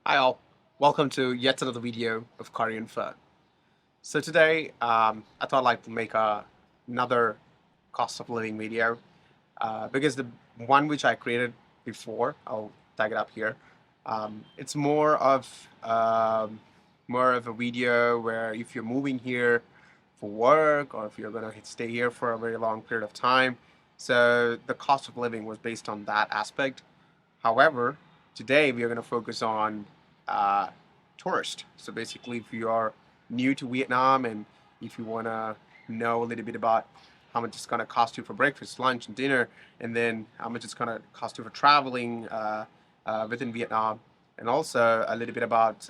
Hi all, welcome to yet another video of Korean food. So today, I thought I'd like to make another cost of living video because the one which I created before, I'll tag it up here. It's more of a video where if you're moving here for work or if you're gonna stay here for a very long period of time, so the cost of living was based on that aspect. However, today we are going to focus on uh, tourist. So basically, if you are new to Vietnam and if you want to know a little bit about how much it's going to cost you for breakfast, lunch, and dinner, and then how much it's going to cost you for traveling within Vietnam, and also a little bit about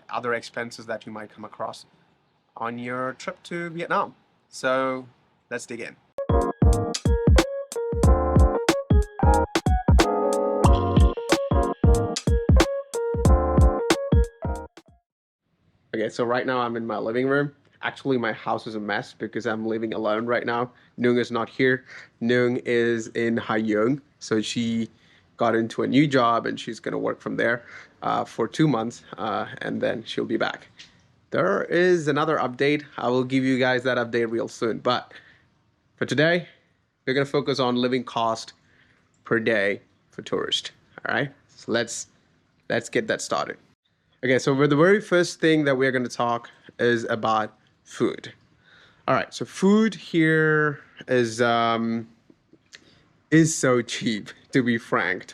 other expenses that you might come across on your trip to Vietnam. So let's dig in. Okay, so right now I'm in my living room. Actually, my house is a mess because I'm living alone right now. Nung is not here. Nung is in Hayung, so she got into a new job and she's gonna work from there for 2 months, and then she'll be back. There is another update. I will give you guys that update real soon. But for today, we're gonna focus on living cost per day for tourists. All right, so let's get that started. Okay, so the very first thing that we're going to talk is about food. All right, so food here is so cheap. To be frank,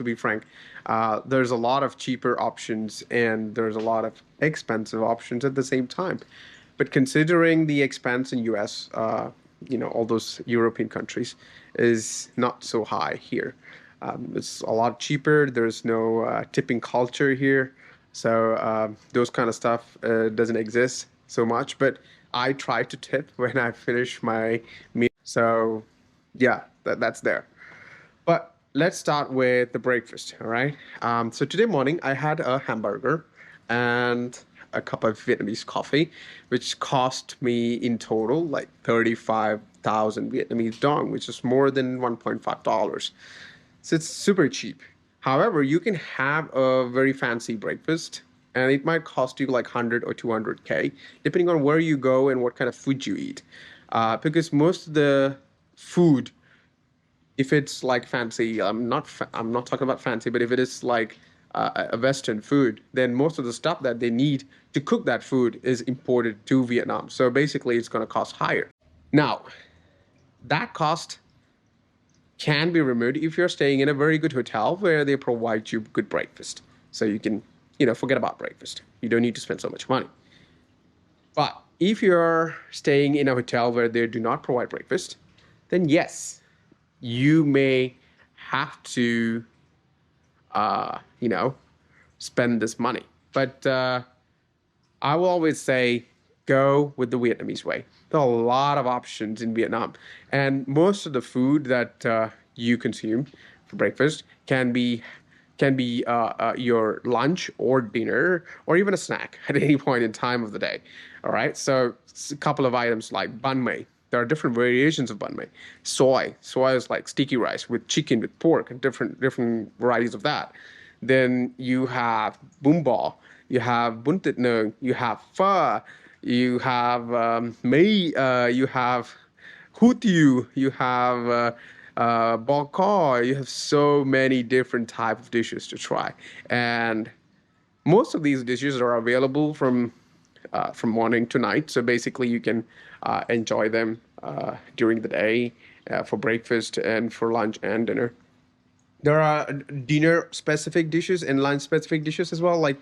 there's a lot of cheaper options and there's a lot of expensive options at the same time. But considering the expense in U.S., all those European countries, is not so high here. It's a lot cheaper. There's no tipping culture here, so those kind of stuff doesn't exist so much. But I try to tip when I finish my meal. So yeah, that's there. But let's start with the breakfast, all right? So today morning I had a hamburger and a cup of Vietnamese coffee, which cost me in total like 35,000 Vietnamese dong, which is more than $1.5. So it's super cheap. However, you can have a very fancy breakfast and it might cost you like 100 or 200K, depending on where you go and what kind of food you eat. Because most of the food, if it's like fancy, I'm not talking about fancy, but if it is like a Western food, then most of the stuff that they need to cook that food is imported to Vietnam. So basically, it's going to cost higher. Now, that cost can be removed if you're staying in a very good hotel where they provide you good breakfast. So you can, forget about breakfast. You don't need to spend so much money. But if you're staying in a hotel where they do not provide breakfast, then yes, you may have to, uh, you know, spend this money. But I will always say go with the Vietnamese way. There are a lot of options in Vietnam, and most of the food that you consume for breakfast can be your lunch or dinner or even a snack at any point in time of the day. All right, so it's a couple of items like banh mi. There are different variations of banh mi. Soy is like sticky rice with chicken, with pork, and different varieties of that. Then you have bún bò, you have bún thịt nướng, you have pho, you have mì, you have hủ tiếu, you have bò kho. You have so many different type of dishes to try, and most of these dishes are available from morning to night. So basically, you can enjoy them during the day for breakfast and for lunch and dinner. There are dinner specific dishes and lunch specific dishes as well, like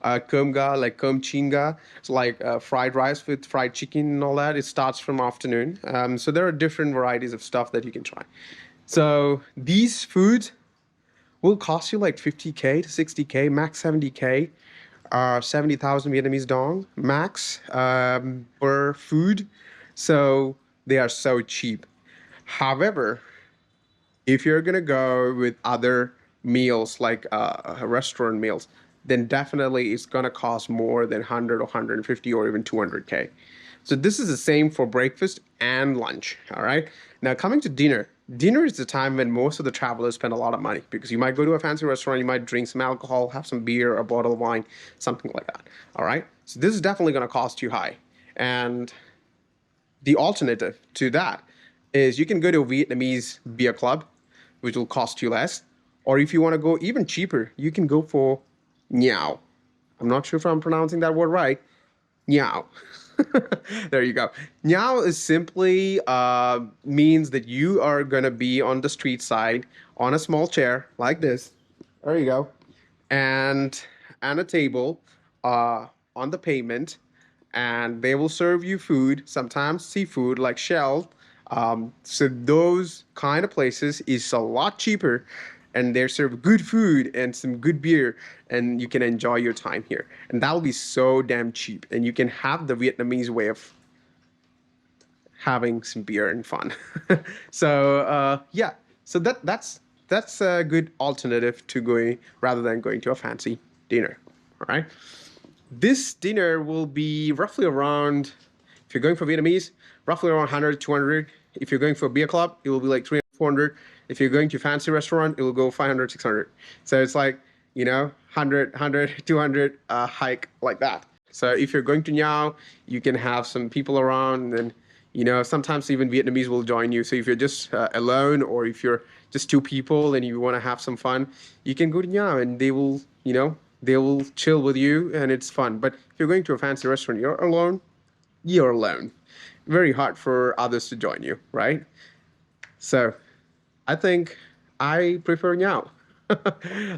cơm ga, like cơm chinga. It's like fried rice with fried chicken and all that. It starts from afternoon. So there are different varieties of stuff that you can try. So these foods will cost you like 50K to 60K, max 70K, 70,000 Vietnamese dong max per food. So they are so cheap. However, if you're gonna go with other meals like restaurant meals, then definitely it's gonna cost more than 100 or 150 or even 200K. So this is the same for breakfast and lunch. All right. Now coming to dinner. Dinner is the time when most of the travelers spend a lot of money because you might go to a fancy restaurant, you might drink some alcohol, have some beer, a bottle of wine, something like that. All right. So this is definitely going to cost you high. And the alternative to that is you can go to a Vietnamese beer club, which will cost you less. Or if you want to go even cheaper, you can go for Niao. I'm not sure if I'm pronouncing that word right. Niao. There you go. Niao is simply means that you are gonna be on the street side on a small chair like this. There you go, and a table on the pavement, and they will serve you food. Sometimes seafood like shell. So those kind of places is a lot cheaper, and they serve good food and some good beer, and you can enjoy your time here. And that'll be so damn cheap, and you can have the Vietnamese way of having some beer and fun. So yeah, so that's a good alternative to going rather than going to a fancy dinner. All right, this dinner will be roughly around, if you're going for Vietnamese, roughly around 100, 200. If you're going for a beer club, it will be like 300, 400. If you're going to a fancy restaurant, it will go 500, 600. So it's like, 100, 200 hike like that. So if you're going to Nhau, you can have some people around, and sometimes even Vietnamese will join you. So if you're just alone, or if you're just two people and you want to have some fun, you can go to Nhau, and they will chill with you, and it's fun. But if you're going to a fancy restaurant, you're alone. Very hard for others to join you, right? So I think I prefer Nhau.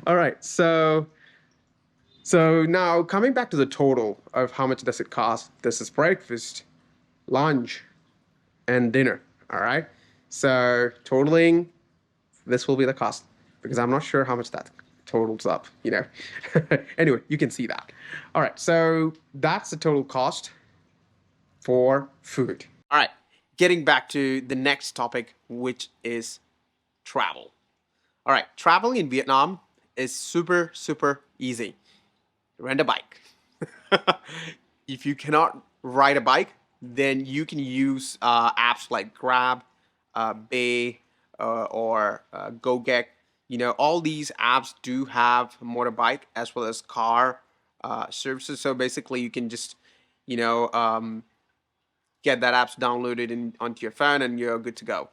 All right, so now coming back to the total of how much does it cost? This is breakfast, lunch, and dinner. All right. So totaling, this will be the cost because I'm not sure how much that totals up. Anyway, you can see that. All right. So that's the total cost for food. All right. Getting back to the next topic, which is travel. All right. Traveling in Vietnam is super, super easy. Rent a bike. If you cannot ride a bike, then you can use apps like Grab, Bay, or GoGek. All these apps do have motorbike as well as car services. So basically, you can just, you know, um, get that apps downloaded onto your phone, and you're good to go.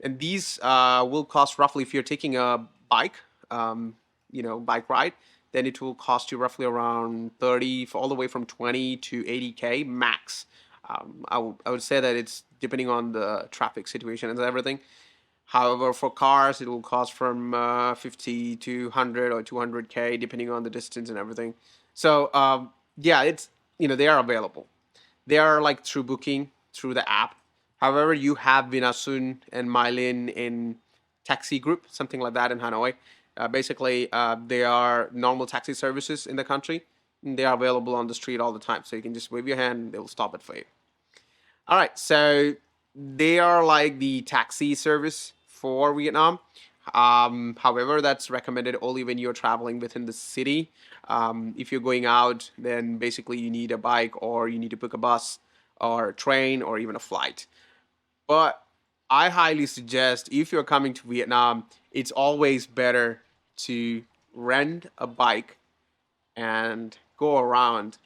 And these will cost roughly, if you're taking a bike, bike ride, then it will cost you roughly around 30, all the way from 20 to 80K max. I would say that it's depending on the traffic situation and everything. However, for cars, it will cost from 50 to 100 or 200K, depending on the distance and everything. So, yeah, they are available. They are like through booking through the app. However, you have Vinasun and Mylin in taxi group, something like that in Hanoi. Basically, they are normal taxi services in the country. And they are available on the street all the time. So you can just wave your hand, they will stop it for you. All right, so they are like the taxi service for Vietnam. However, that's recommended only when you're traveling within the city. If you're going out, then basically you need a bike, or you need to book a bus or a train or even a flight. But I highly suggest, if you're coming to Vietnam, it's always better to rent a bike and go around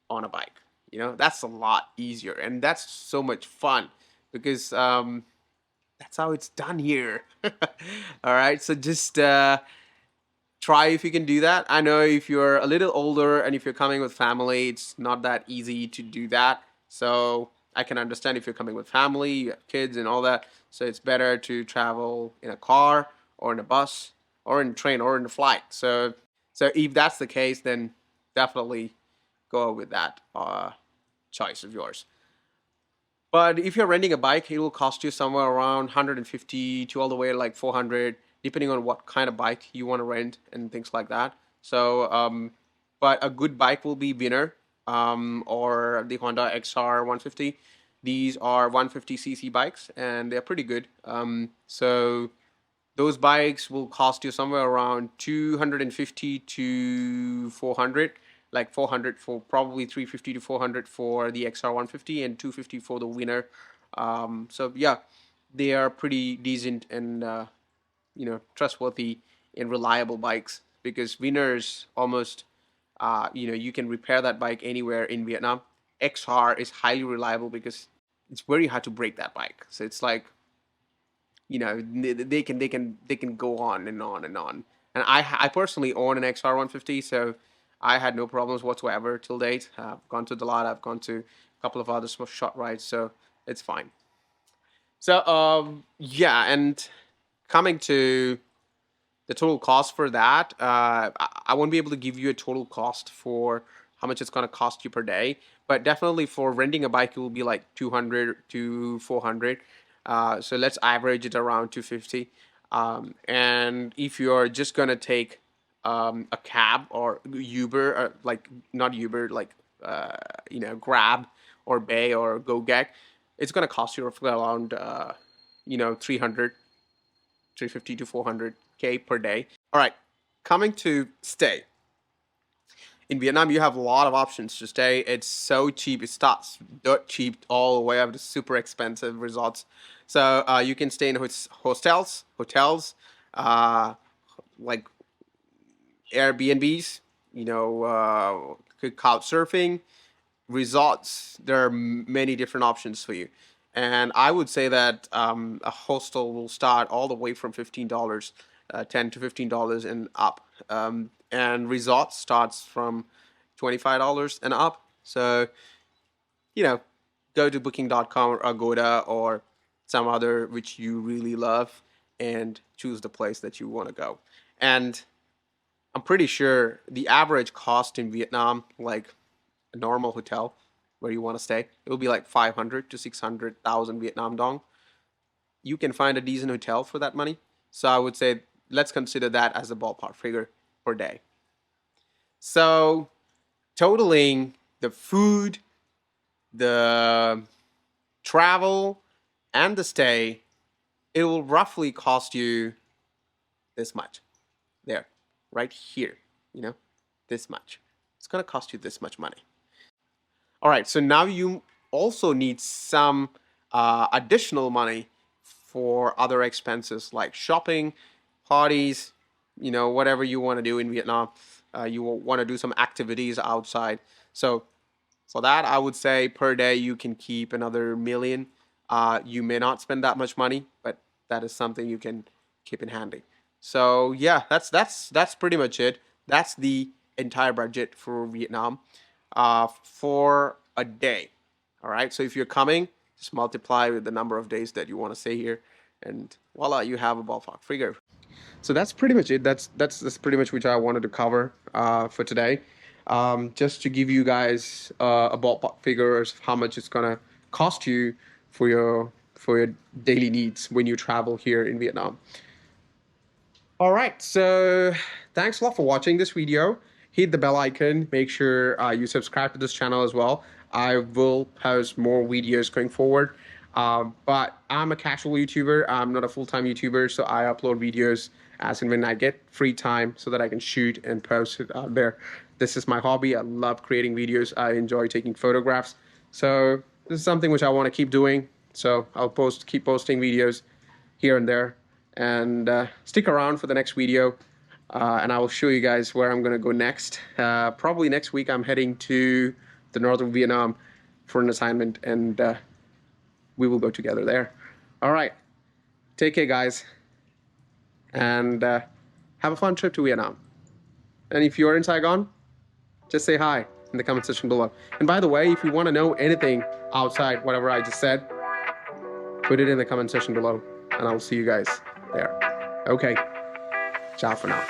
on a bike. That's a lot easier, and that's so much fun because that's how it's done here. All right, so just try if you can do that. I know if you're a little older and if you're coming with family, it's not that easy to do that. So I can understand if you're coming with family, you have kids and all that. So it's better to travel in a car or in a bus or in a train or in a flight. So if that's the case, then definitely go with that choice of yours. But if you're renting a bike, it will cost you somewhere around 150 to all the way like 400, depending on what kind of bike you want to rent and things like that. So, but a good bike will be Winner, or the Honda XR 150. These are 150cc bikes, and they're pretty good. So those bikes will cost you somewhere around 250 to 400, like 400 for probably 350 to 400 for the XR 150 and 250 for the Winner. So yeah, they are pretty decent and trustworthy and reliable bikes, because Winners almost you can repair that bike anywhere in Vietnam. XR is highly reliable because it's very hard to break that bike. So it's like, they can go on and on and on. And I personally own an XR 150, so I had no problems whatsoever till date. I've gone to Dalata, I've gone to a couple of other short rides, so it's fine. So yeah, and coming to the total cost for that, I won't be able to give you a total cost for how much it's going to cost you per day, but definitely for renting a bike, it will be like 200 to 400. So let's average it around 250. And if you're just going to take a cab or Uber, or like not Uber, like Grab or Bay or GoGek, it's going to cost you roughly around 300 350 to 400K per day. All right, coming to stay. In Vietnam, you have a lot of options to stay. It's so cheap. It starts dirt cheap all the way up to super expensive resorts. So you can stay in hotels, like Airbnbs, couch surfing, resorts. There are many different options for you. And I would say that a hostel will start all the way from $15, $10 to $15 and up. And resort starts from $25 and up. So, go to booking.com or Agoda or some other which you really love and choose the place that you want to go. And I'm pretty sure the average cost in Vietnam, like a normal hotel where you want to stay, it will be like 500 to 600,000 Vietnam dong. You can find a decent hotel for that money. So I would say let's consider that as a ballpark figure per day. So totaling the food, the travel, and the stay, it will roughly cost you this much. There, right here, this much. It's going to cost you this much money. All right, so now you also need some additional money for other expenses like shopping, parties, whatever you want to do in Vietnam. You will want to do some activities outside. So for that, I would say per day you can keep another million. You may not spend that much money, but that is something you can keep in handy. So yeah, that's pretty much it. That's the entire budget for Vietnam for a day. All right. So if you're coming, just multiply with the number of days that you want to stay here, and voila, you have a ballpark figure. So that's pretty much it. That's pretty much which I wanted to cover for today. Just to give you guys a ballpark figure of how much it's gonna cost you for your daily needs when you travel here in Vietnam. All right, so thanks a lot for watching this video. Hit the bell icon. Make sure you subscribe to this channel as well. I will post more videos going forward. But I'm a casual YouTuber. I'm not a full-time YouTuber, so I upload videos as and when I get free time so that I can shoot and post it out there. This is my hobby. I love creating videos. I enjoy taking photographs. So this is something which I want to keep doing. So I'll keep posting videos here and there. And stick around for the next video. And I will show you guys where I'm going to go next. Probably next week I'm heading to the northern Vietnam for an assignment, and we will go together there. All right. Take care, guys. And have a fun trip to Vietnam. And if you're in Saigon, just say hi in the comment section below. And by the way, if you want to know anything outside whatever I just said, put it in the comment section below, and I will see you guys there. Okay. Ciao for now.